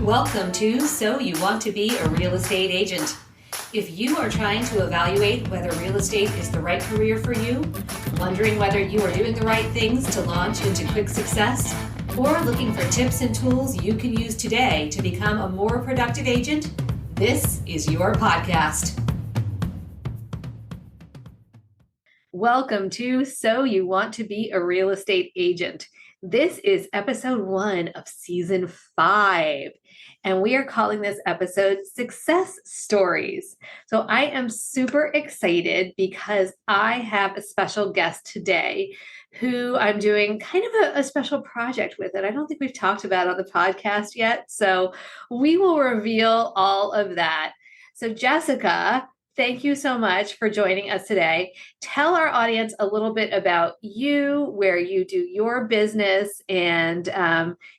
Welcome to So You Want to Be a Real Estate Agent. If you are trying to evaluate whether real estate is the right career for you, wondering whether you are doing the right things to launch into quick success, or looking for tips and tools you can use today to become a more productive agent, this is your podcast. Welcome to So You Want to Be a Real Estate Agent. This is episode 1 of season 5, and we are calling this episode Success Stories. So I am super excited because I have a special guest today who I'm doing kind of a special project with that I don't think we've talked about on the podcast yet. So we will reveal all of that. So Jessica, thank you so much for joining us today. Tell our audience a little bit about you, where you do your business, and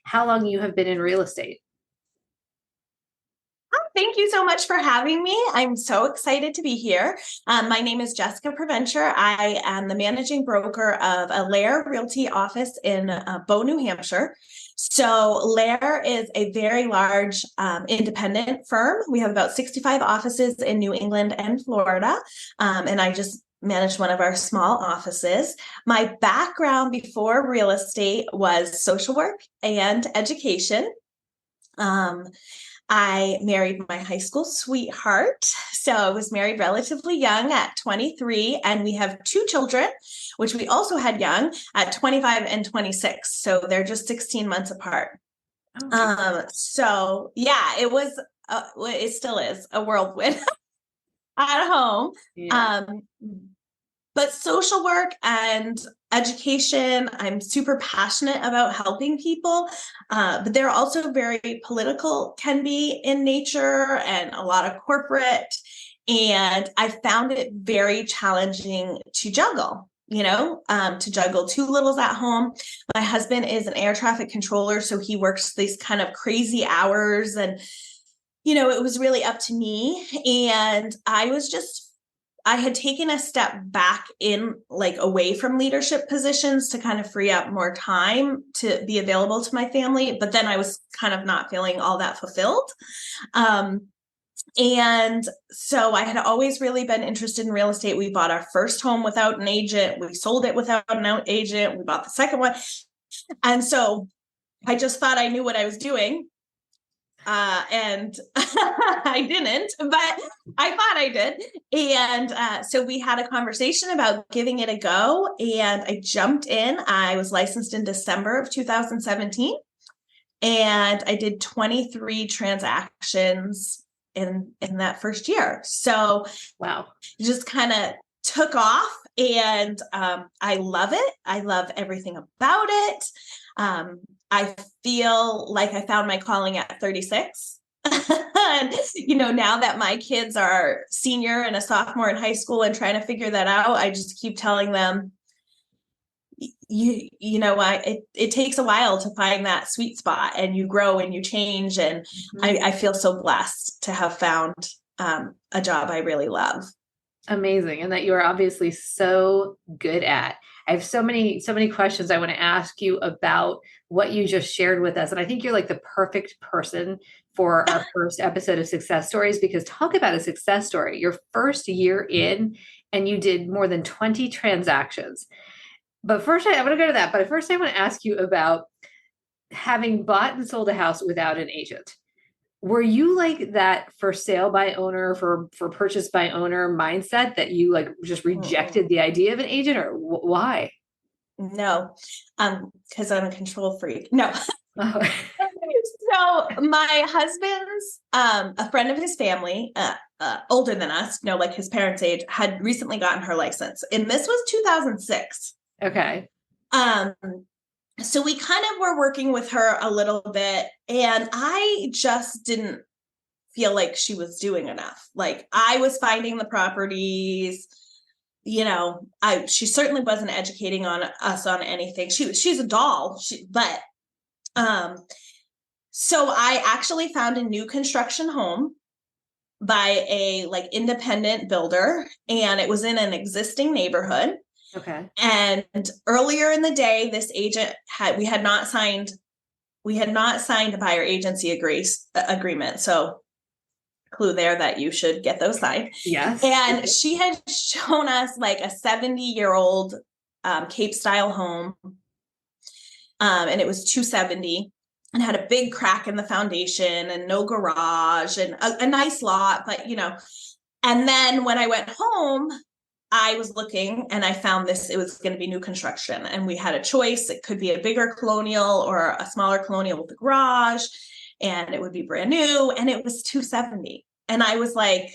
how long you have been in real estate. Thank you so much for having me. I'm so excited to be here. My name is Jessica Provencher. I am the managing broker of Allaire Realty office in Bow, New Hampshire. So Allaire is a very large independent firm. We have about 65 offices in New England and Florida. And I just managed one of our small offices. My background before real estate was social work and education. I married my high school sweetheart. So I was married relatively young at 23, and we have 2 children, which we also had young at 25 and 26. So they're just 16 months apart. So yeah, it was, it still is a whirlwind at home. Yeah. But social work and education, I'm super passionate about helping people, but they're also very political, can be in nature, and a lot of corporate. And I found it very challenging to juggle, to juggle 2 littles at home. My husband is an air traffic controller, so he works these kind of crazy hours, and, it was really up to me. And I had taken a step back away from leadership positions to kind of free up more time to be available to my family. But then I was kind of not feeling all that fulfilled. And so I had always really been interested in real estate. We bought our first home without an agent. We sold it without an agent. We bought the second one. And so I just thought I knew what I was doing. And I didn't, but I thought I did. And so we had a conversation about giving it a go, and I jumped in. I was licensed in December of 2017, and I did 23 transactions in that first year. So Wow. It just kind of took off, and I love it. I love everything about it. I feel like I found my calling at 36. And, now that my kids are senior and a sophomore in high school and trying to figure that out, I just keep telling them, it takes a while to find that sweet spot, and you grow and you change. And I feel so blessed to have found a job I really love. Amazing. And that you are obviously so good at. I have so many questions I want to ask you about what you just shared with us. And I think you're like the perfect person for our first episode of Success Stories, because talk about a success story. Your first year in, and you did more than 20 transactions. But first, I want to go to that. But first, I want to ask you about having bought and sold a house without an agent. Were you like that for sale by owner, for purchase by owner mindset, that you like just rejected the idea of an agent, or why? No, because I'm a control freak. No. Oh. So my husband's, a friend of his family, older than us, like his parents' age, had recently gotten her license, and this was 2006. Okay. So we kind of were working with her a little bit, and I just didn't feel like she was doing enough. Like, I was finding the properties, she certainly wasn't educating us on anything. She's a doll, so I actually found a new construction home by a independent builder, and it was in an existing neighborhood. Okay. And earlier in the day, this agent we had not signed we had not signed a buyer agency agreement. So clue there that you should get those signed. Yes. And she had shown us like a 70-year-old Cape style home. And it was 270 and had a big crack in the foundation and no garage and a nice lot, but and then when I went home, I was looking and I found this, it was going to be new construction, and we had a choice. It could be a bigger colonial or a smaller colonial with a garage, and it would be brand new, and it was 270. And I was like,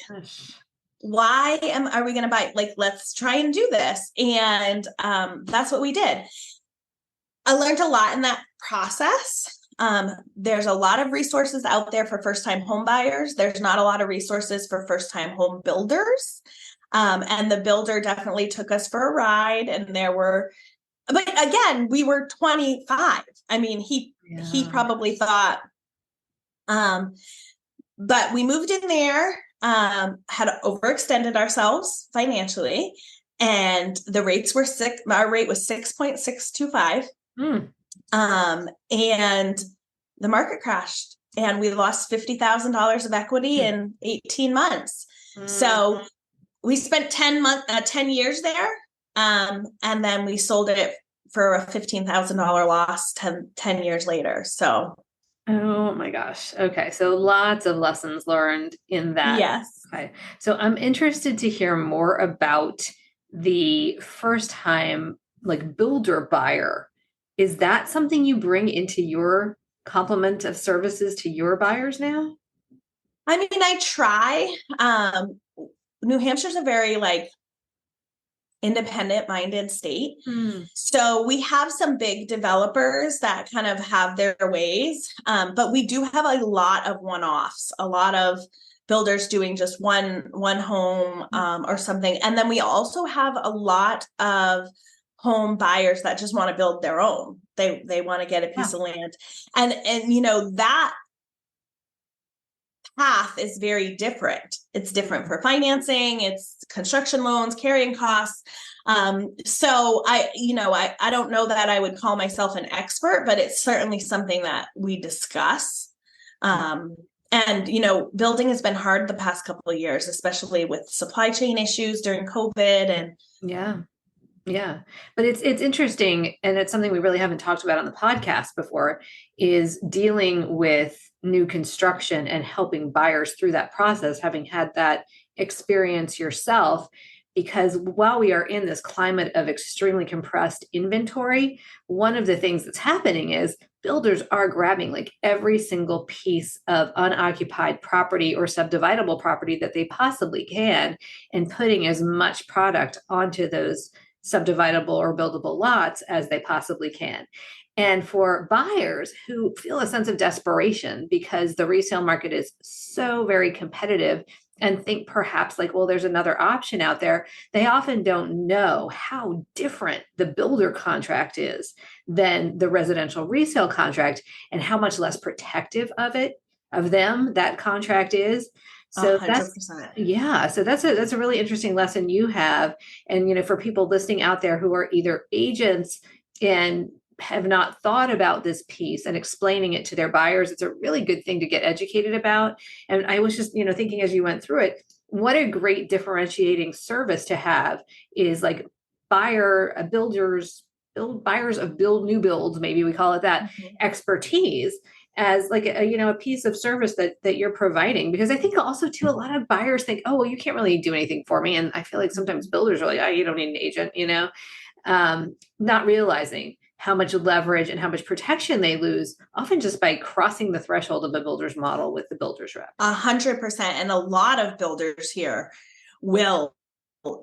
why are we going to buy? Like, let's try and do this. And that's what we did. I learned a lot in that process. There's a lot of resources out there for first-time home buyers. There's not a lot of resources for first-time home builders. And the builder definitely took us for a ride. And but again, we were 25. I mean, he probably thought, but we moved in there, had overextended ourselves financially, and the rates were our rate was 6.625. And the market crashed and we lost $50,000 of equity in 18 months. So we spent 10 years there. And then we sold it for a $15,000 loss 10 years later. So. Oh my gosh. Okay. So lots of lessons learned in that. Yes. Okay. So I'm interested to hear more about the first time like builder buyer. Is that something you bring into your complement of services to your buyers now? I mean, I try. New Hampshire's a very independent minded state. So we have some big developers that kind of have their ways. But we do have a lot of one-offs, a lot of builders doing just one home or something. And then we also have a lot of home buyers that just want to build their own. They want to get a piece of land. And that path is very different. It's different for financing, it's construction loans, carrying costs. So I don't know that I would call myself an expert, but it's certainly something that we discuss. And building has been hard the past couple of years, especially with supply chain issues during COVID. And yeah. But it's interesting. And it's something we really haven't talked about on the podcast before, is dealing with new construction and helping buyers through that process, having had that experience yourself. Because while we are in this climate of extremely compressed inventory, one of the things that's happening is builders are grabbing like every single piece of unoccupied property or subdividable property that they possibly can and putting as much product onto those subdividable or buildable lots as they possibly can. And for buyers who feel a sense of desperation because the resale market is so very competitive and think perhaps like, well, there's another option out there, they often don't know how different the builder contract is than the residential resale contract and how much less protective of them that contract is. So 100%. So that's a really interesting lesson you have. And, for people listening out there who are either agents and have not thought about this piece and explaining it to their buyers, it's a really good thing to get educated about. And I was just, thinking as you went through it, what a great differentiating service to have is like buyers of new builds, maybe we call it that, expertise as like a piece of service that you're providing. Because I think also too, a lot of buyers think, oh, well, you can't really do anything for me. And I feel like sometimes builders are like, oh, you don't need an agent, not realizing how much leverage and how much protection they lose, often just by crossing the threshold of a builder's model with the builder's rep. 100%. And a lot of builders here will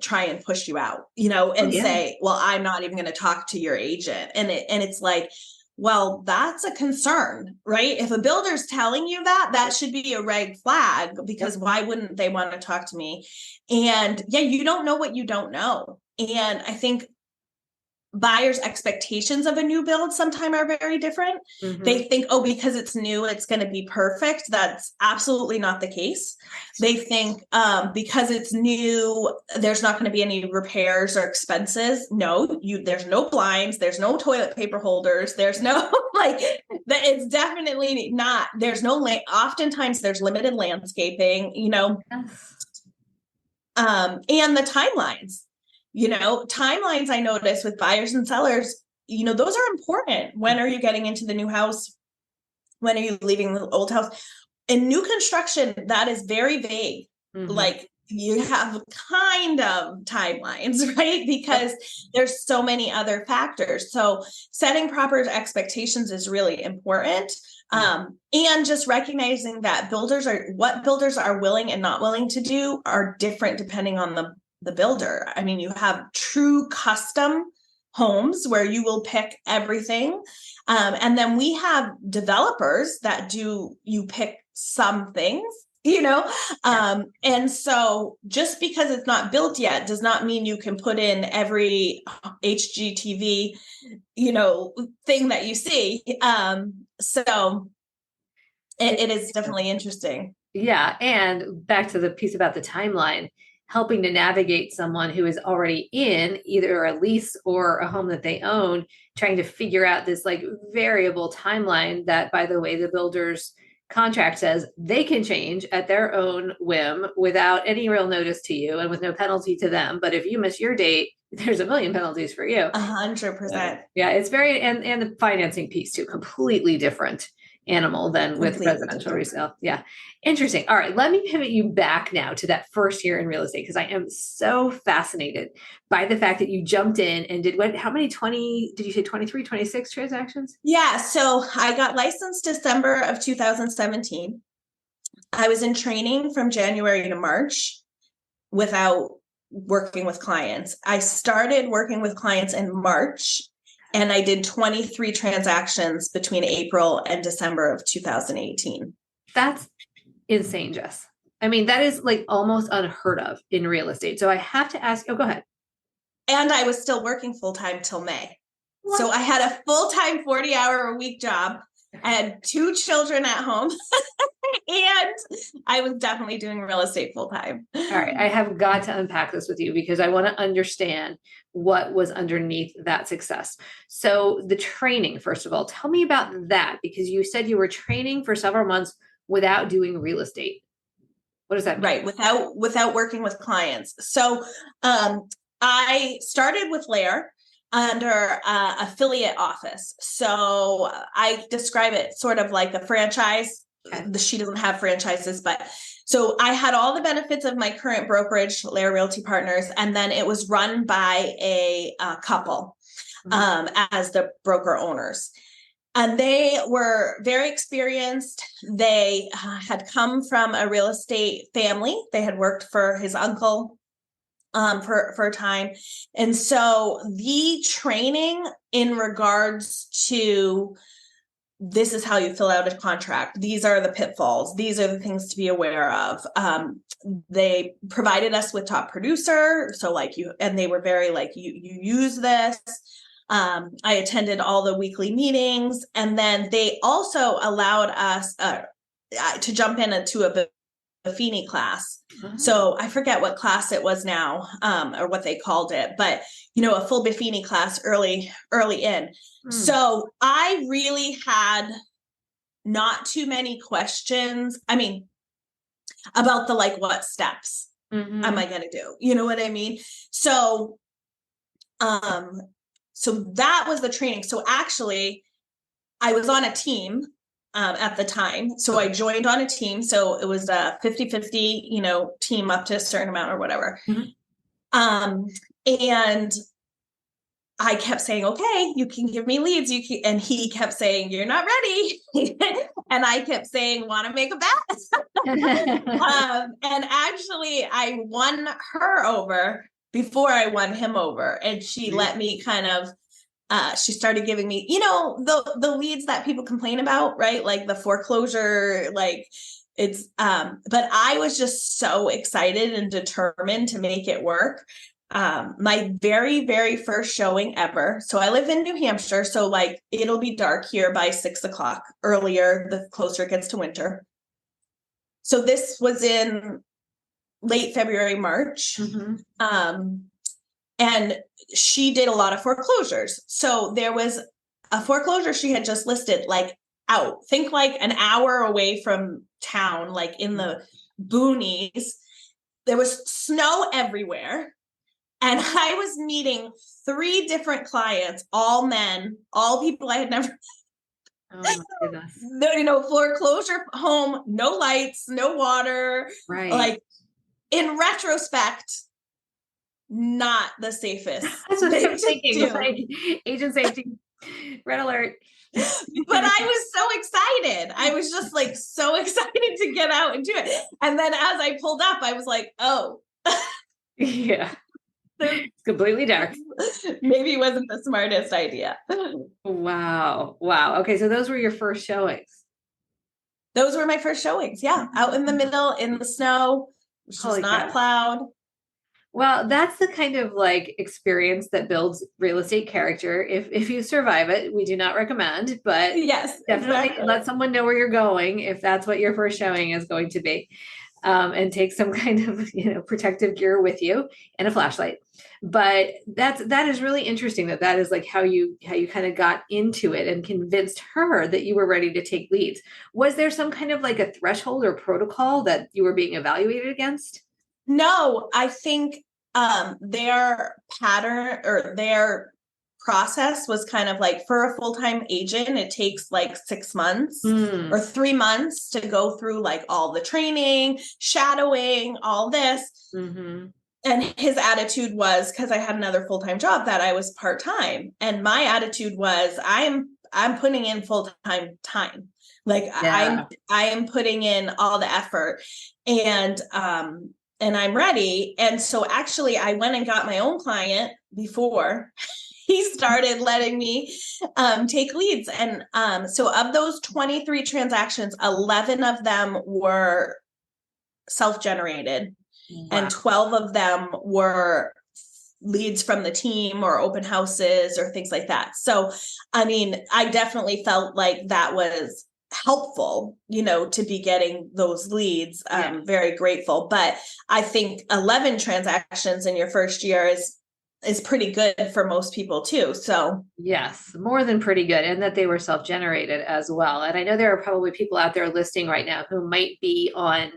try and push you out, and say, well, I'm not even going to talk to your agent. And it's like, well, that's a concern, right? If a builder's telling you that should be a red flag, because why wouldn't they want to talk to me? And you don't know what you don't know. And I think buyers' expectations of a new build sometimes are very different. Mhm. They think, oh, because it's new, it's going to be perfect. That's absolutely not the case. They think because it's new, there's not going to be any repairs or expenses. No, there's no blinds, there's no toilet paper holders, there's no it's definitely not. There's no oftentimes there's limited landscaping, Yes. and the timelines. Timelines I notice with buyers and sellers, those are important. When are you getting into the new house? When are you leaving the old house? In new construction, that is very vague. Mhm. Like you have kind of timelines, right? Because there's so many other factors. So setting proper expectations is really important. And just recognizing that what builders are willing and not willing to do are different depending on the builder. I mean, you have true custom homes where you will pick everything. And then we have developers that you pick some things, and so just because it's not built yet does not mean you can put in every HGTV, thing that you see. So it is definitely interesting. Yeah. And back to the piece about the timeline, helping to navigate someone who is already in either a lease or a home that they own, trying to figure out this like variable timeline that, by the way, the builder's contract says they can change at their own whim without any real notice to you and with no penalty to them. But if you miss your date, there's a million penalties for you. 100%. Yeah, it's very, and the financing piece too, completely different animal than with Completely residential different. resale. Yeah. Interesting. All right. Let me pivot you back now to that first year in real estate because I am so fascinated by the fact that you jumped in and how many 20, did you say 23, 26 transactions? Yeah. So I got licensed December of 2017. I was in training from January to March without working with clients. I started working with clients in March, and I did 23 transactions between April and December of 2018. That's insane, Jess. I mean, that is like almost unheard of in real estate. So I have to ask, go ahead. And I was still working full-time till May. What? So I had a full-time 40-hour-a-week job. I had 2 children at home. And I was definitely doing real estate full-time. All right. I have got to unpack this with you because I want to understand what was underneath that success. So the training, first of all, tell me about that because you said you were training for several months without doing real estate. What does that mean? Right. Without working with clients. So I started with Lair under affiliate office. So I describe it sort of like a franchise. Okay. She doesn't have franchises, but so I had all the benefits of my current brokerage, Lair Realty Partners, and then it was run by a couple as the broker owners. And they were very experienced. They had come from a real estate family. They had worked for his uncle for a time. And so the training in regards to this is how you fill out a contract. These are the pitfalls. These are the things to be aware of. They provided us with top producer. So and they were very you use this. I attended all the weekly meetings, and then they also allowed us to jump into a Buffini class. Uh-huh. So I forget what class it was now, or what they called it, but a full Buffini class early in. So I really had not too many questions. I mean, about the what steps am I going to do? You know what I mean? So, so that was the training. So actually, I was on a team at the time. So I joined on a team. So it was a 50-50, team up to a certain amount or whatever. Mm-hmm. And I kept saying, okay, you can give me leads. And he kept saying, you're not ready. And I kept saying, want to make a bet? And actually I won her over before I won him over. And she let me kind of, she started giving me, the leads that people complain about, right? Like the foreclosure, it's, but I was just so excited and determined to make it work. my very, very first showing ever. So I live in New Hampshire. So like it'll be dark here by 6 o'clock, earlier, the closer it gets to winter. So this was in late February, March. And she did a lot of foreclosures. So there was a foreclosure she had just listed, like out, think like an hour away from town, like in the boonies. There was snow everywhere. And I was meeting 3 different clients, all men, all people I had never, Oh my goodness. foreclosure home, no lights, no water. Right. Like in retrospect, not the safest. That's what I'm thinking. do. Like, agent safety, red alert. But I was so excited. I was just like so excited to get out and do it. And then as I pulled up, I was like, oh. Yeah. It's completely dark. Maybe it wasn't the smartest idea. Wow. Okay, so those were your first showings. Those were my first showings. Yeah, out in the middle in the snow, which was not plowed. Well, that's the kind of like experience that builds real estate character. If you survive it, we do not recommend, but yes, definitely exactly. let someone know where you're going if that's what your first showing is going to be. And take some kind of protective gear with you and a flashlight. But that is really interesting that is like how you kind of got into it and convinced her that you were ready to take leads. Was there some kind of like a threshold or protocol that you were being evaluated against? No, I think their pattern or their process was kind of like, for a full-time agent, it takes like 6 months or 3 months to go through like all the training, shadowing, all this. And his attitude was, because I had another full-time job, that I was part-time. And my attitude was, I'm putting in full-time time. Like I am putting in all the effort, and I'm ready. And so actually I went and got my own client before he started letting me take leads. And so of those 23 transactions, 11 of them were self-generated. Wow. And 12 of them were leads from the team or open houses or things like that. So, I mean, I definitely felt like that was helpful, to be getting those leads. I'm very grateful. But I think 11 transactions in your first year is pretty good for most people too. So yes, more than pretty good. And that they were self-generated as well. And I know there are probably people out there listening right now who might be on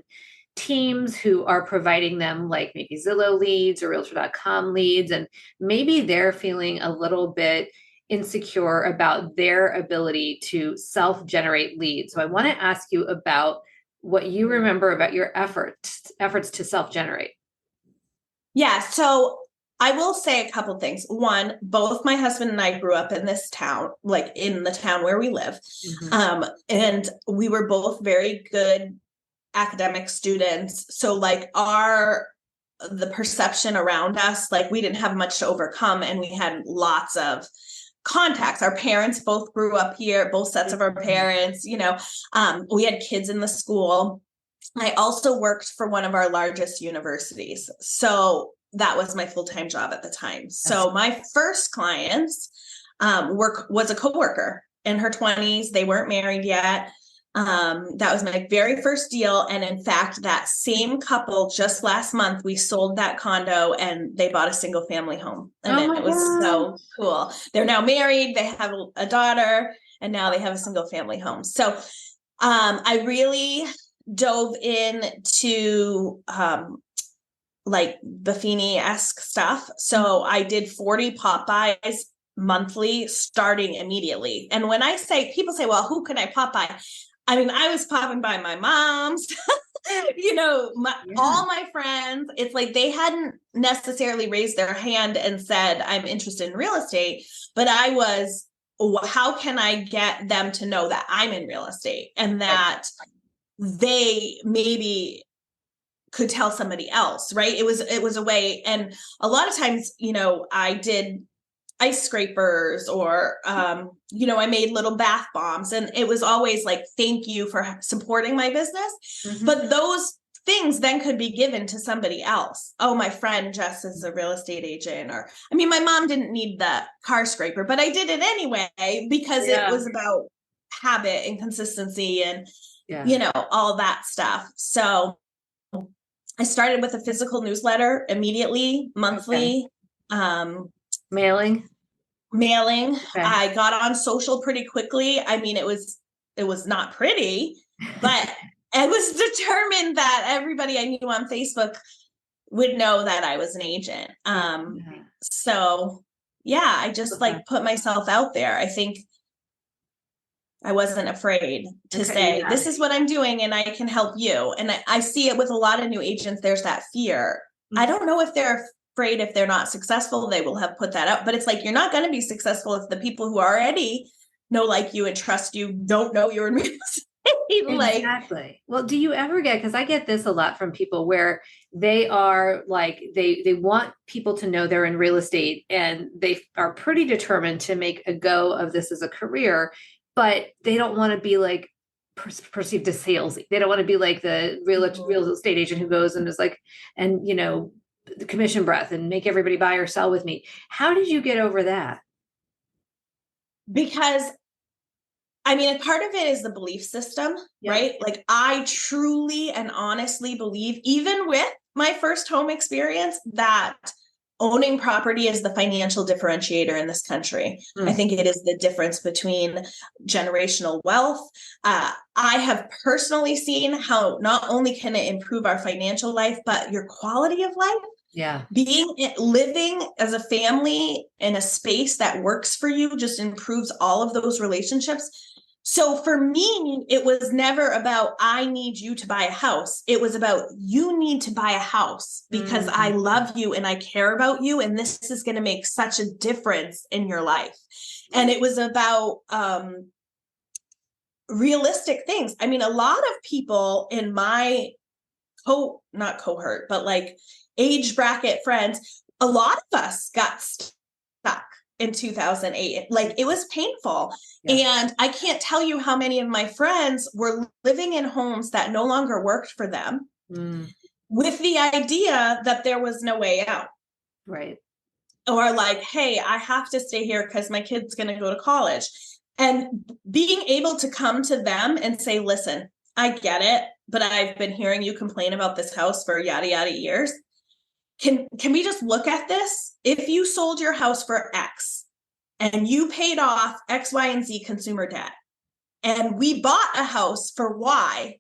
teams who are providing them like maybe Zillow leads or realtor.com leads. And maybe they're feeling a little bit insecure about their ability to self-generate leads. So I want to ask you about what you remember about your efforts to self-generate. Yeah. So I will say a couple things. One, both my husband and I grew up in this town, like in the town where we live. And we were both very good academic students. So like the perception around us, like we didn't have much to overcome, and we had lots of contacts. Our parents both grew up here, both sets of our parents, we had kids in the school. I also worked for one of our largest universities. So that was my full-time job at the time. So my first clients was a coworker in her 20s. They weren't married yet. That was my very first deal. And in fact, that same couple, just last month, we sold that condo and they bought a single family home. And it was so cool. They're now married. They have a daughter, and now they have a single family home. So I really dove into like Buffini-esque stuff. So I did 40 pop buys monthly starting immediately. And when I say, people say, well, who can I pop by? I mean, I was popping by my mom's, all my friends. It's like they hadn't necessarily raised their hand and said, I'm interested in real estate, but I was, how can I get them to know that I'm in real estate and that they maybe could tell somebody else, right? It was a way. And a lot of times, I did ice scrapers or, I made little bath bombs, and it was always like, thank you for supporting my business. But those things then could be given to somebody else. Oh, my friend Jess is a real estate agent. Or, I mean, my mom didn't need the car scraper, but I did it anyway because it was about habit and consistency and, you know, all that stuff. So I started with a physical newsletter immediately, monthly. Mailing. I got on social pretty quickly. I mean, it was not pretty, but I was determined that everybody I knew on Facebook would know that I was an agent. So yeah, I just like put myself out there. I think I wasn't afraid to say, this is what I'm doing and I can help you. And I see it with a lot of new agents. There's that fear. I don't know if they're afraid if they're not successful, they will have put that out. But it's like, you're not going to be successful if the people who already know, like you and trust you, don't know you're in real estate. Exactly. Well, do you ever get, because I get this a lot from people where they are like, they want people to know they're in real estate and they are pretty determined to make a go of this as a career, but they don't want to be like perceived as salesy. They don't want to be like the real estate agent who goes and is like, and you know, the commission breath and make everybody buy or sell with me. How did you get over that? Because I mean, a part of it is the belief system, right? Like I truly and honestly believe, even with my first home experience, that owning property is the financial differentiator in this country. I think it is the difference between generational wealth. I have personally seen how not only can it improve our financial life, but your quality of life. Living as a family in a space that works for you just improves all of those relationships. So for me, it was never about, I need you to buy a house. It was about, you need to buy a house because I love you and I care about you. And this is going to make such a difference in your life. And it was about realistic things. I mean, a lot of people in my not cohort, but like age bracket friends, a lot of us got stuck in 2008. Like it was painful. And I can't tell you how many of my friends were living in homes that no longer worked for them with the idea that there was no way out. Right. Or like, hey, I have to stay here because my kid's going to go to college. And being able to come to them and say, listen, I get it, but I've been hearing you complain about this house for yada, yada years. Can we just look at this? If you sold your house for X and you paid off X, Y, and Z consumer debt, and we bought a house for Y,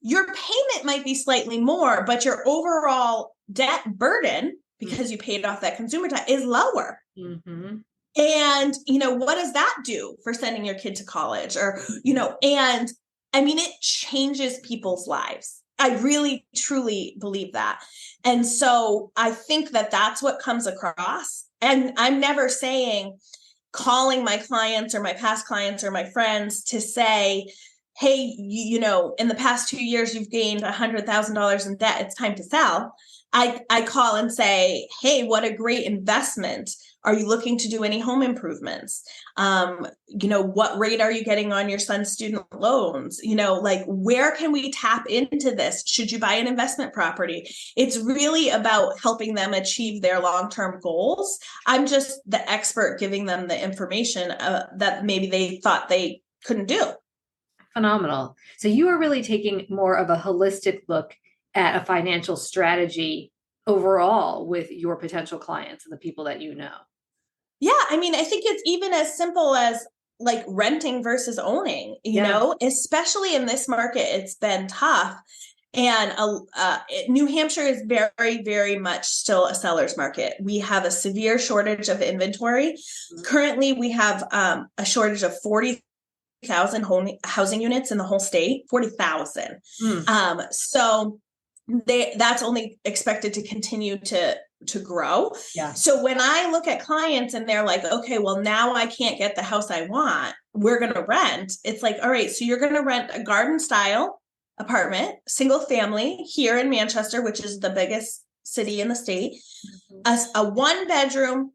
your payment might be slightly more, but your overall debt burden, because you paid off that consumer debt, is lower. And, you know, what does that do for sending your kid to college? Or, you know, and I mean, it changes people's lives. I really, truly believe that. And so I think that that's what comes across. And I'm never saying, calling my clients or my past clients or my friends to say, hey, you know, in the past 2 years, you've gained $100,000 in debt. It's time to sell. I call and say, hey, what a great investment. Are you looking to do any home improvements? You know, what rate are you getting on your son's student loans? You know, like, where can we tap into this? Should you buy an investment property? It's really about helping them achieve their long-term goals. I'm just the expert giving them the information that maybe they thought they couldn't do. Phenomenal. So you are really taking more of a holistic look at a financial strategy overall with your potential clients and the people that you know. Yeah. I mean, I think it's even as simple as like renting versus owning, you know, especially in this market, it's been tough. And New Hampshire is very, very much still a seller's market. We have a severe shortage of inventory. Currently, we have a shortage of 40,000 housing units in the whole state, 40,000. So that's only expected to continue to grow. So when I look at clients and they're like, okay, well, now I can't get the house I want, we're going to rent. It's like, all right, so you're going to rent a garden style apartment, single family here in Manchester, which is the biggest city in the state, a 1-bedroom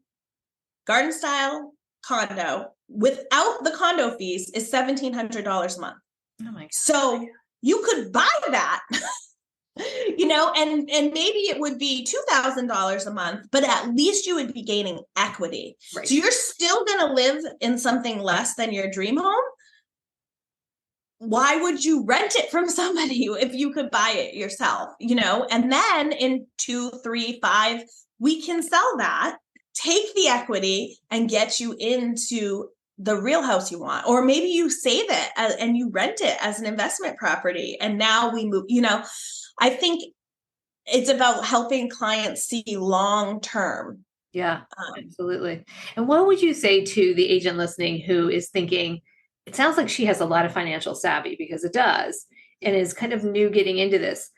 garden style condo without the condo fees is $1,700 a month. Oh my God. So you could buy that and maybe it would be $2,000 a month, but at least you would be gaining equity. Right. So you're still going to live in something less than your dream home. Why would you rent it from somebody if you could buy it yourself? And then in 2, 3, 5, we can sell that, take the equity, and get you into the real house you want. Or maybe you save it and you rent it as an investment property. And now we move, I think it's about helping clients see long term. Yeah, absolutely. And what would you say to the agent listening who is thinking, it sounds like she has a lot of financial savvy, because it does, and is kind of new getting into this.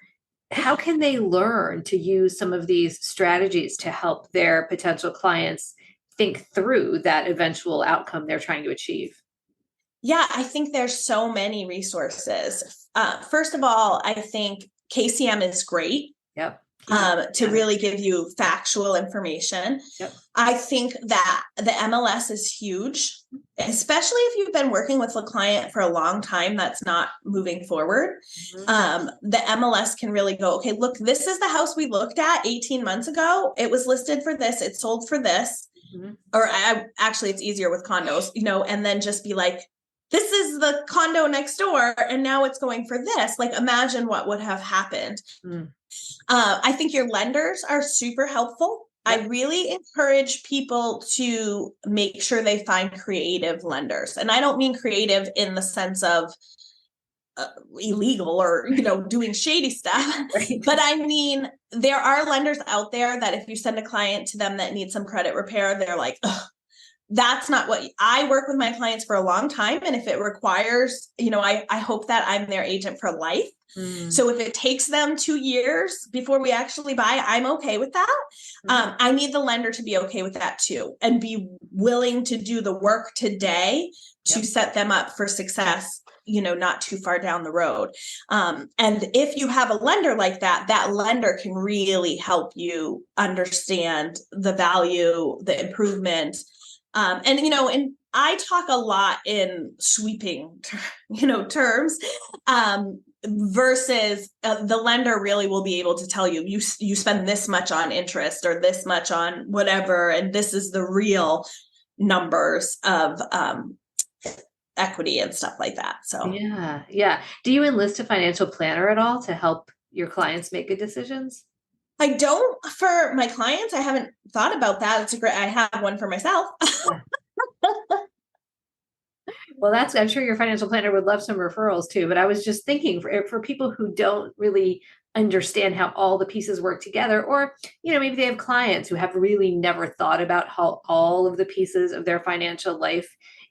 How can they learn to use some of these strategies to help their potential clients think through that eventual outcome they're trying to achieve? Yeah, I think there's so many resources. First of all, I think KCM is great. Yep. To really give you factual information. Yep. I think that the MLS is huge, especially if you've been working with a client for a long time that's not moving forward. Mm-hmm. The MLS can really go, okay, look, this is the house we looked at 18 months ago. It was listed for this. It sold for this. Mm-hmm. Or actually, it's easier with condos, and then just be like, this is the condo next door, and now it's going for this. Like, imagine what would have happened. Mm. I think your lenders are super helpful. Yep. I really encourage people to make sure they find creative lenders. And I don't mean creative in the sense of illegal or, doing shady stuff. Right. But I mean, there are lenders out there that if you send a client to them that needs some credit repair, they're like, ugh, that's not what I work with my clients for a long time. And if it requires, I hope that I'm their agent for life. Mm. So if it takes them 2 years before we actually buy, I'm okay with that. Mm. I need the lender to be okay with that too, and be willing to do the work today to set them up for success, not too far down the road. And if you have a lender like that, that lender can really help you understand the value, the improvement. And I talk a lot in sweeping, terms, versus the lender really will be able to tell you, you spend this much on interest or this much on whatever, and this is the real numbers of equity and stuff like that. So yeah. Do you enlist a financial planner at all to help your clients make good decisions? I don't for my clients. I haven't thought about that. I have one for myself. Yeah. Well, I'm sure your financial planner would love some referrals too, but I was just thinking for people who don't really understand how all the pieces work together, or, maybe they have clients who have really never thought about how all of the pieces of their financial life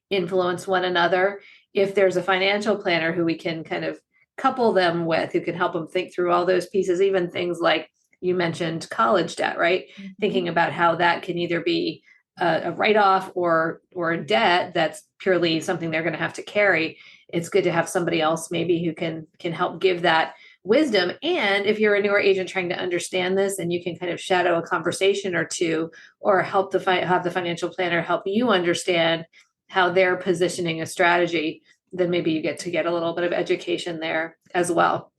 influence one another. If there's a financial planner who we can kind of couple them with, who can help them think through all those pieces, even things like you mentioned college debt, right? Mm-hmm. Thinking about how that can either be a write-off or a debt that's purely something they're going to have to carry. It's good to have somebody else maybe who can help give that wisdom. And if you're a newer agent trying to understand this, and you can kind of shadow a conversation or two, or help have the financial planner help you understand how they're positioning a strategy, then maybe you get a little bit of education there as well.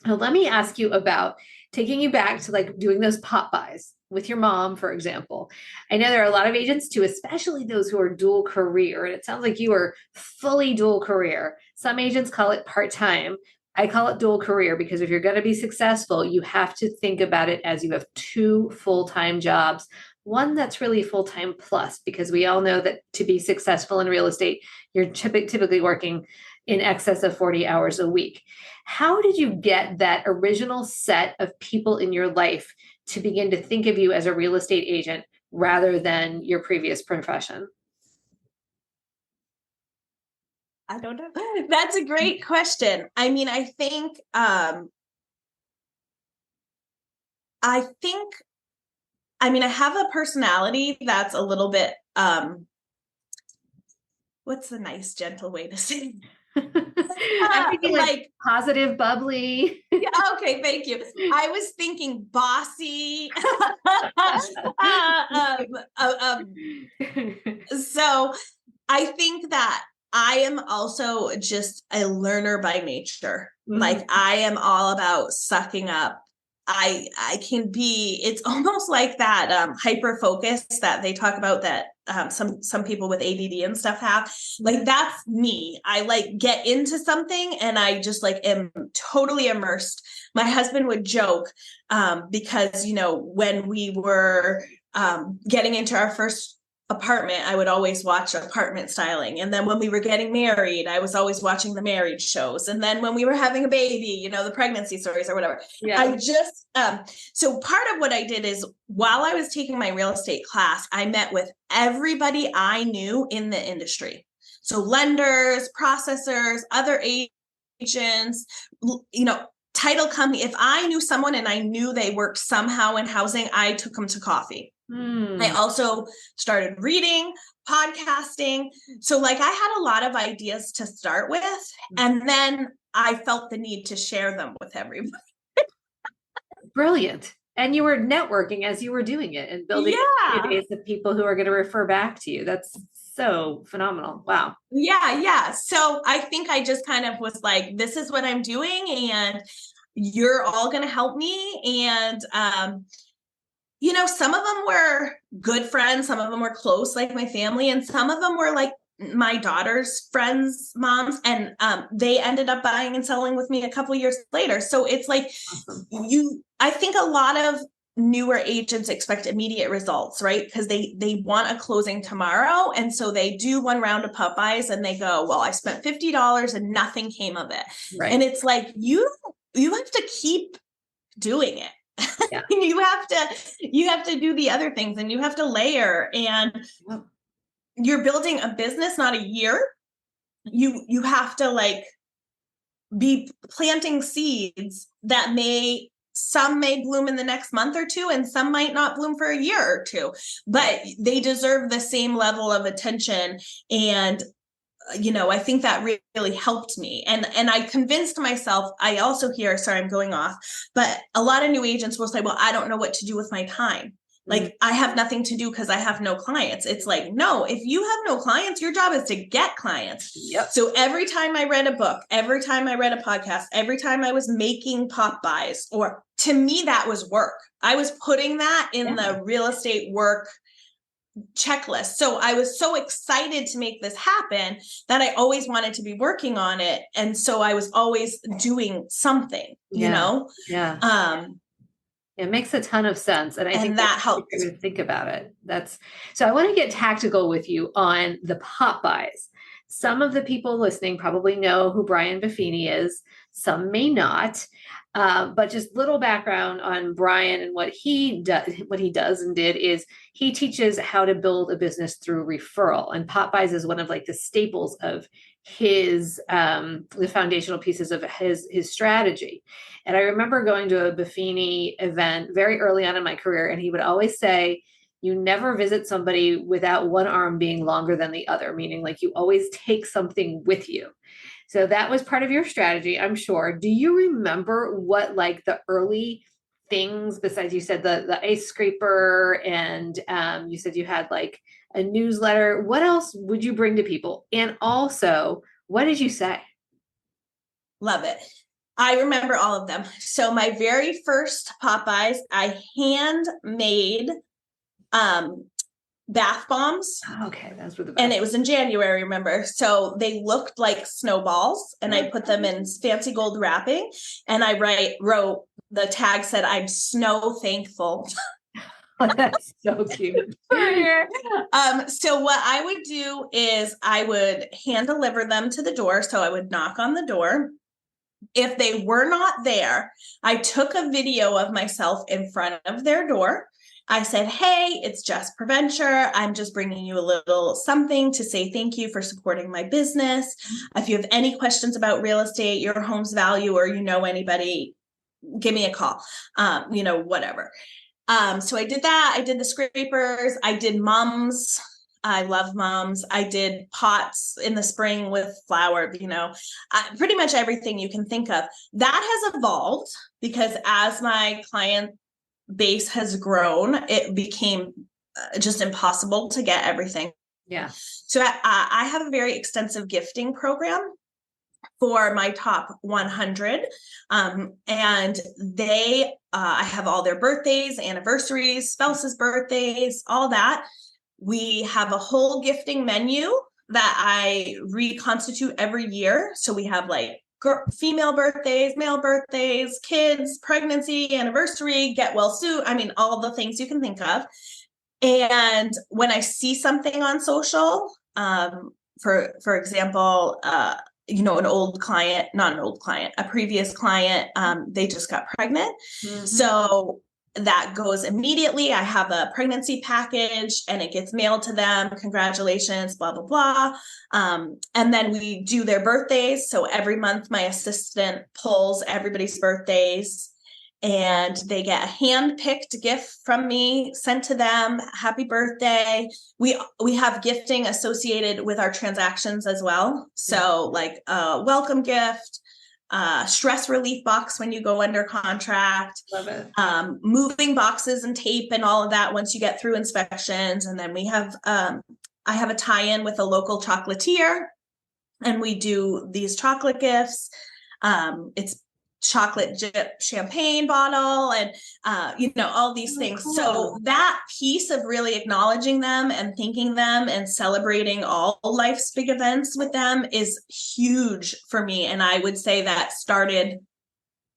Now, let me ask you about taking you back to like doing those pop buys with your mom, for example. I know there are a lot of agents too, especially those who are dual career. And it sounds like you are fully dual career. Some agents call it part-time. I call it dual career because if you're going to be successful, you have to think about it as you have 2 full-time jobs. One that's really full-time plus, because we all know that to be successful in real estate, you're typically working in excess of 40 hours a week. How did you get that original set of people in your life to begin to think of you as a real estate agent rather than your previous profession? I don't know. That's a great question. I mean, I think I have a personality that's a little bit, what's the nice, gentle way to say it? I'm thinking like positive, bubbly. Yeah, okay, thank you. I was thinking bossy. So I think that I am also just a learner by nature. Mhm. Like I am all about sucking up. I can be, it's almost like that hyper focus that they talk about that some people with ADD and stuff have. Like that's me. I like get into something and I just like am totally immersed. My husband would joke because, you know, when we were getting into our first apartment, I would always watch apartment styling. And then when we were getting married, I was always watching the marriage shows. And then when we were having a baby, you know, the pregnancy stories or whatever. Yeah. I just, so part of what I did is while I was taking my real estate class, I met with everybody I knew in the industry. So lenders, processors, other agents, you know, title company. If I knew someone and I knew they worked somehow in housing, I took them to coffee. I also started reading, podcasting. So like I had a lot of ideas to start with, and then I felt the need to share them with everybody. Brilliant. And you were networking as you were doing it and building a database of people who are going to refer back to you. That's so phenomenal. Wow. Yeah. So I think I just kind of was like, this is what I'm doing and you're all going to help me. And, you know, some of them were good friends, some of them were close, like my family, and some of them were like my daughter's friends' moms, and they ended up buying and selling with me a couple years later. So it's like I think a lot of newer agents expect immediate results, right? Because they want a closing tomorrow, and so they do one round of Popeyes and they go, well, I spent $50 and nothing came of it. Right. And it's like you have to keep doing it. Yeah. you have to do the other things, and you have to layer, and you're building a business, not a year. You have to like be planting seeds that some may bloom in the next month or two, and some might not bloom for a year or two, but they deserve the same level of attention. And you know, I think that really helped me. And I convinced myself, I also hear, sorry, I'm going off, but a lot of new agents will say, well, I don't know what to do with my time. Like I have nothing to do because I have no clients. It's like, no, if you have no clients, your job is to get clients. Yep. So every time I read a book, every time I read a podcast, every time I was making Popeyes, or to me, that was work. I was putting that in the real estate work checklist. So I was so excited to make this happen that I always wanted to be working on it. And so I was always doing something, you know? Yeah. It makes a ton of sense. And I think that helps to think about it. So I want to get tactical with you on the Popeyes. Some of the people listening probably know who Brian Buffini is. Some may not. But just little background on Brian and what he does and did is he teaches how to build a business through referral. And Popeyes is one of like the staples of his the foundational pieces of his strategy. And I remember going to a Buffini event very early on in my career, and he would always say, you never visit somebody without one arm being longer than the other, meaning like you always take something with you. So that was part of your strategy, I'm sure. Do you remember what like the early things, besides you said the ice scraper, and you said you had like a newsletter, what else would you bring to people? And also, what did you say? Love it. I remember all of them. So my very first Popeyes, I handmade bath bombs. Okay, those were the best. And it was in January, remember? So they looked like snowballs, and I put them in fancy gold wrapping, and I wrote the tag said, I'm snow thankful. Oh, that's so cute. So what I would do is I would hand deliver them to the door. So I would knock on the door. If they were not there, I took a video of myself in front of their door. I said, hey, it's Jess Provencher. I'm just bringing you a little something to say thank you for supporting my business. If you have any questions about real estate, your home's value, or you know anybody, give me a call, whatever. So I did that. I did the scrapers. I did mums. I love mums. I did pots in the spring with flower, pretty much everything you can think of. That has evolved because as my client base has grown, it became just impossible to get everything Yeah. So I have a very extensive gifting program for my top 100. And I have all their birthdays, anniversaries, spouses' birthdays, all that. We have a whole gifting menu that I reconstitute every year. So we have like female birthdays, male birthdays, kids, pregnancy, anniversary, get well soon. I mean, all the things you can think of. And when I see something on social, for example, an old client, not an old client, a previous client, they just got pregnant. Mm-hmm. So that goes immediately. I have a pregnancy package and it gets mailed to them. Congratulations, blah, blah, blah. And then we do their birthdays. So every month my assistant pulls everybody's birthdays and they get a hand-picked gift from me sent to them. Happy birthday. We have gifting associated with our transactions as well. So like a welcome gift, stress relief box when you go under contract. Love it. Moving boxes and tape and all of that once you get through inspections. And then we have, I have a tie-in with a local chocolatier and we do these chocolate gifts. It's chocolate chip champagne bottle and all these things. Cool. So that piece of really acknowledging them and thanking them and celebrating all life's big events with them is huge for me. And I would say that started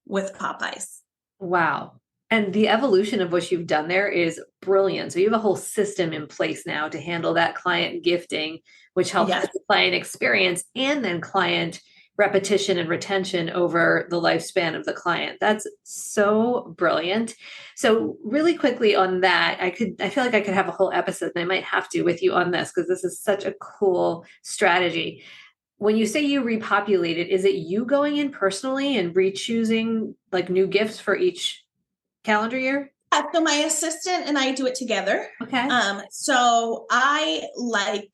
with Popeyes. Wow. And the evolution of what you've done there is brilliant. So you have a whole system in place now to handle that client gifting, which helps with the client experience and then client repetition and retention over the lifespan of the client. That's so brilliant. So really quickly on that, I feel like I could have a whole episode and I might have to with you on this because this is such a cool strategy. When you say you repopulate it, is it you going in personally and re-choosing like new gifts for each calendar year? So my assistant and I do it together. Okay. So I like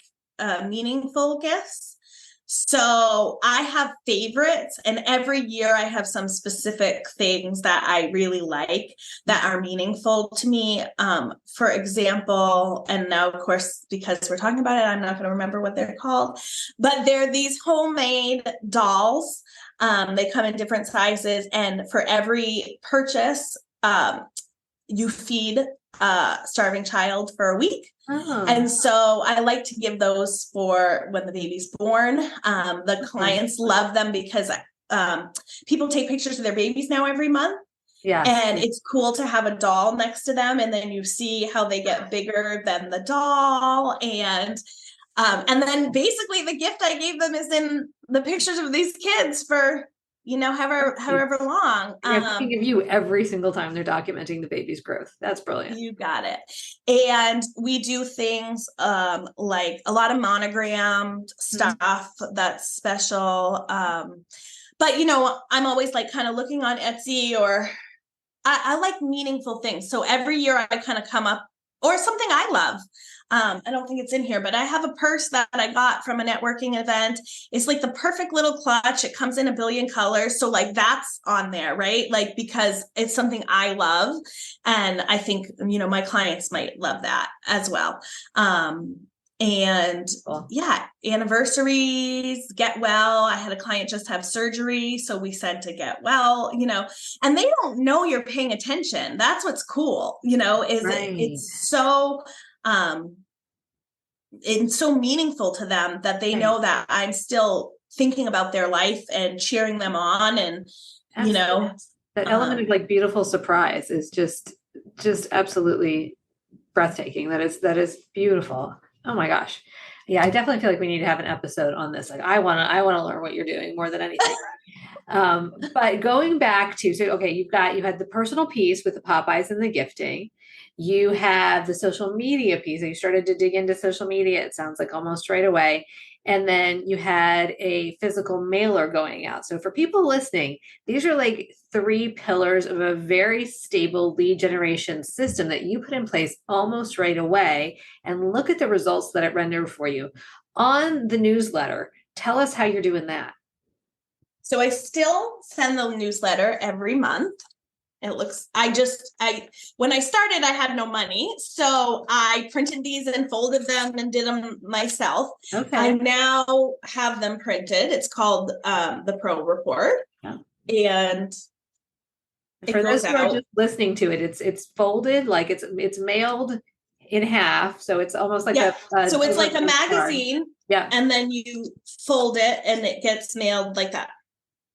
meaningful gifts. So I have favorites and every year I have some specific things that I really like that are meaningful to me. For example, and now of course, because we're talking about it, I'm not going to remember what they're called, but they're these homemade dolls. They come in different sizes and for every purchase, you feed a starving child for a week. Oh. And so I like to give those for when the baby's born. The clients love them because people take pictures of their babies now every month. Yeah. And it's cool to have a doll next to them. And then you see how they get bigger than the doll. And then basically the gift I gave them is in the pictures of these kids for however long. Thinking of you every single time they're documenting the baby's growth. That's brilliant. You got it. And we do things like a lot of monogrammed stuff that's special. But I'm always like kind of looking on Etsy or I like meaningful things. So every year I kind of come up or something I love. I don't think it's in here, but I have a purse that I got from a networking event. It's like the perfect little clutch. It comes in a billion colors. So like that's on there, right? Like, because it's something I love. And I think, my clients might love that as well. And yeah, anniversaries, get well. I had a client just have surgery. So we said to get well, and they don't know you're paying attention. That's what's cool, it's so, it's so meaningful to them that they know that I'm still thinking about their life and cheering them on. And, that element of like beautiful surprise is just absolutely breathtaking. That is beautiful. Oh my gosh. Yeah. I definitely feel like we need to have an episode on this. Like I want to learn what you're doing more than anything. But going back to, okay, you had the personal piece with the Popeyes and the gifting. You have the social media piece. You started to dig into social media, it sounds like almost right away. And then you had a physical mailer going out. So for people listening, these are like 3 pillars of a very stable lead generation system that you put in place almost right away. And look at the results that it rendered for you. On the newsletter, tell us how you're doing that. So I still send the newsletter every month. When I started, I had no money. So I printed these and folded them and did them myself. Okay. I now have them printed. It's called the Pro Report. Yeah. And for those who are just listening to it, it's folded, like it's mailed in half. So it's almost like so it's like a magazine. Card. Yeah. And then you fold it and it gets mailed like that.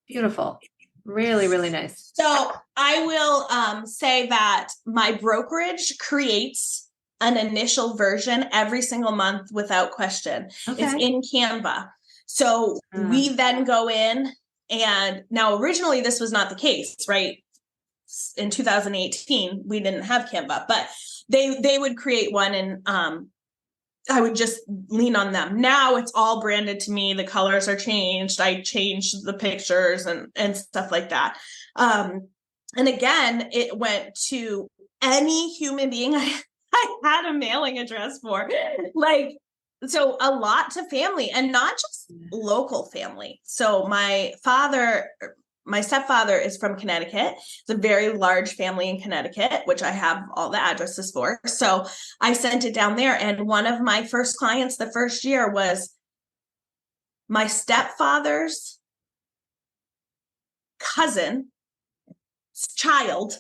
Beautiful. Really, really nice. So I will say that my brokerage creates an initial version every single month without question. Okay. It's in Canva. So we then go in, and now originally this was not the case, right? In 2018, we didn't have Canva, but they would create one, and I would just lean on them. Now it's all branded to me. The colors are changed. I changed the pictures and stuff like that. And again, it went to any human being I had a mailing address for. So a lot to family, and not just local family. So my stepfather is from Connecticut. It's a very large family in Connecticut, which I have all the addresses for. So I sent it down there. And one of my first clients the first year was my stepfather's cousin's child,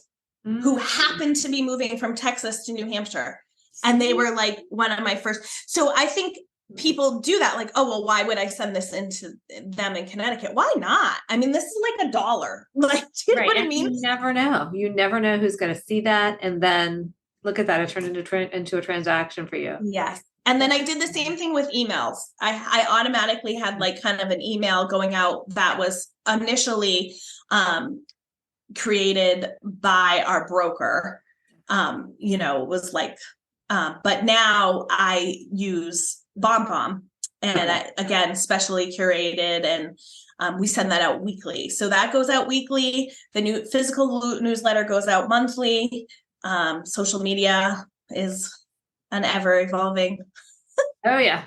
who happened to be moving from Texas to New Hampshire. And they were like one of my first. So I think people do that, like, oh, well, why would I send this into them in Connecticut? Why not? I mean, this is like $1. Like, do you know what I mean? You never know. You never know who's going to see that. And then look at that. It turned into a transaction for you. Yes. And then I did the same thing with emails. I automatically had like kind of an email going out that was initially created by our broker. Was like, but now I use BombBomb, and again, specially curated, and we send that out weekly. So that goes out weekly. The new physical newsletter goes out monthly. Social media is an ever evolving. Oh yeah.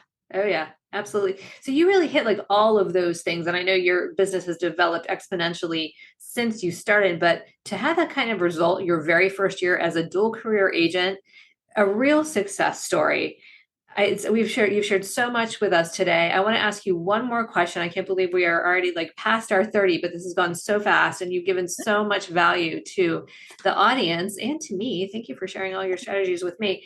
Absolutely. So you really hit like all of those things. And I know your business has developed exponentially since you started, but to have that kind of result your very first year as a dual career agent, a real success story. You've shared so much with us today. I want to ask you one more question. I can't believe we are already like past our 30, but this has gone so fast, and you've given so much value to the audience and to me. Thank you for sharing all your strategies with me.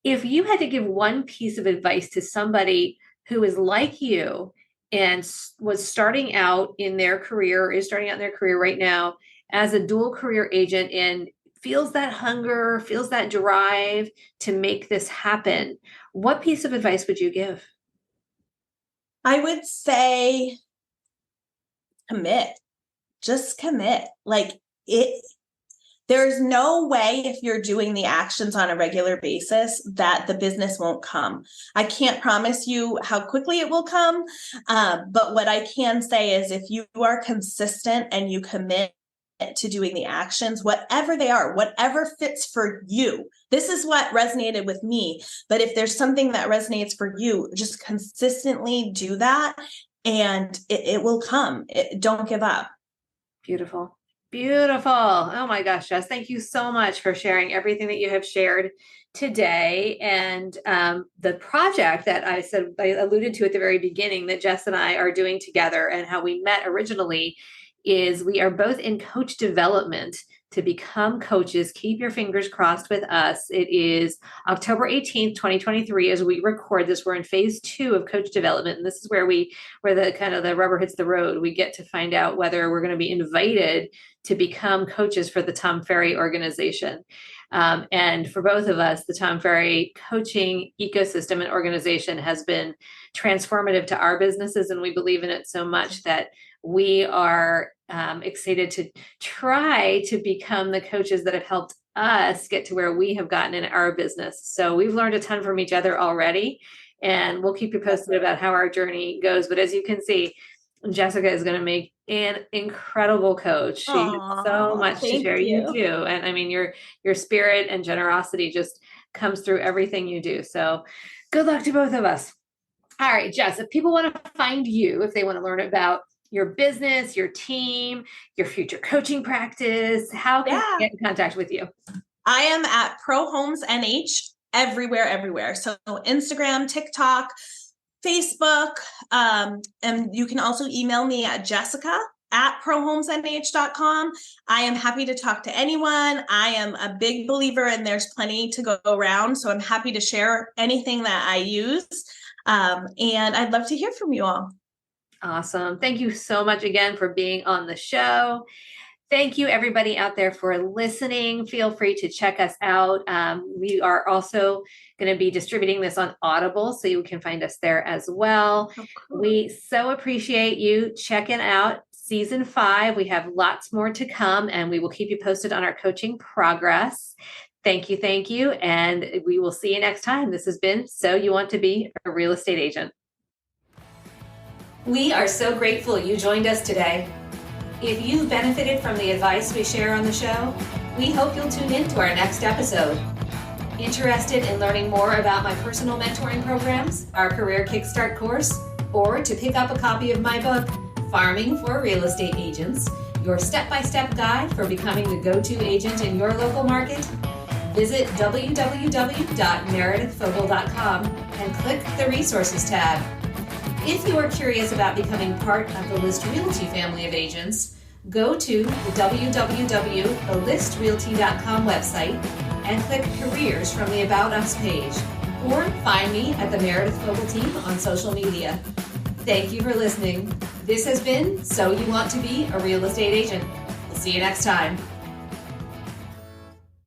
If you had to give one piece of advice to somebody who is like you and was starting out in their career, or is starting out in their career right now as a dual career agent, and feels that hunger, feels that drive to make this happen, what piece of advice would you give? I would say commit. Just commit. There's no way, if you're doing the actions on a regular basis, that the business won't come. I can't promise you how quickly it will come. But what I can say is, if you are consistent and you commit to doing the actions, whatever they are, whatever fits for you. This is what resonated with me. But if there's something that resonates for you, just consistently do that, and it will come. Don't give up. Beautiful. Beautiful. Oh my gosh, Jess, thank you so much for sharing everything that you have shared today. And the project that I alluded to at the very beginning that Jess and I are doing together, and how we met originally, is we are both in coach development to become coaches. Keep your fingers crossed with us. It is October 18th, 2023, as we record this. We're in phase 2 of coach development. And this is where the kind of the rubber hits the road. We get to find out whether we're going to be invited to become coaches for the Tom Ferry organization. And for both of us, the Tom Ferry coaching ecosystem and organization has been transformative to our businesses. And we believe in it so much that we are excited to try to become the coaches that have helped us get to where we have gotten in our business. So we've learned a ton from each other already, and we'll keep you posted about how our journey goes. But as you can see, Jessica is going to make an incredible coach. She has so much to share. You do. And I mean, your spirit and generosity just comes through everything you do. So good luck to both of us. All right, Jess, if people want to find you, if they want to learn about your business, your team, your future coaching practice? How can we get in contact with you? I am at Pro Homes NH everywhere. So Instagram, TikTok, Facebook, and you can also email me at jessica@prohomesnh.com. I am happy to talk to anyone. I am a big believer and there's plenty to go around. So I'm happy to share anything that I use. And I'd love to hear from you all. Awesome. Thank you so much again for being on the show. Thank you, everybody out there, for listening. Feel free to check us out. We are also going to be distributing this on Audible, so you can find us there as well. Oh, cool. We so appreciate you checking out Season 5. We have lots more to come, and we will keep you posted on our coaching progress. Thank you. And we will see you next time. This has been So You Want to Be a Real Estate Agent. We are so grateful you joined us today. If you've benefited from the advice we share on the show, we hope you'll tune in to our next episode. Interested in learning more about my personal mentoring programs, our Career Kickstart course, or to pick up a copy of my book, Farming for Real Estate Agents, your step-by-step guide for becoming the go-to agent in your local market? Visit www.meredithfogel.com and click the Resources tab. If you are curious about becoming part of the List Realty family of agents, go to the www.thelistrealty.com website and click Careers from the About Us page, or find me at the Meredith Fogel team on social media. Thank you for listening. This has been So You Want to Be a Real Estate Agent. We'll see you next time.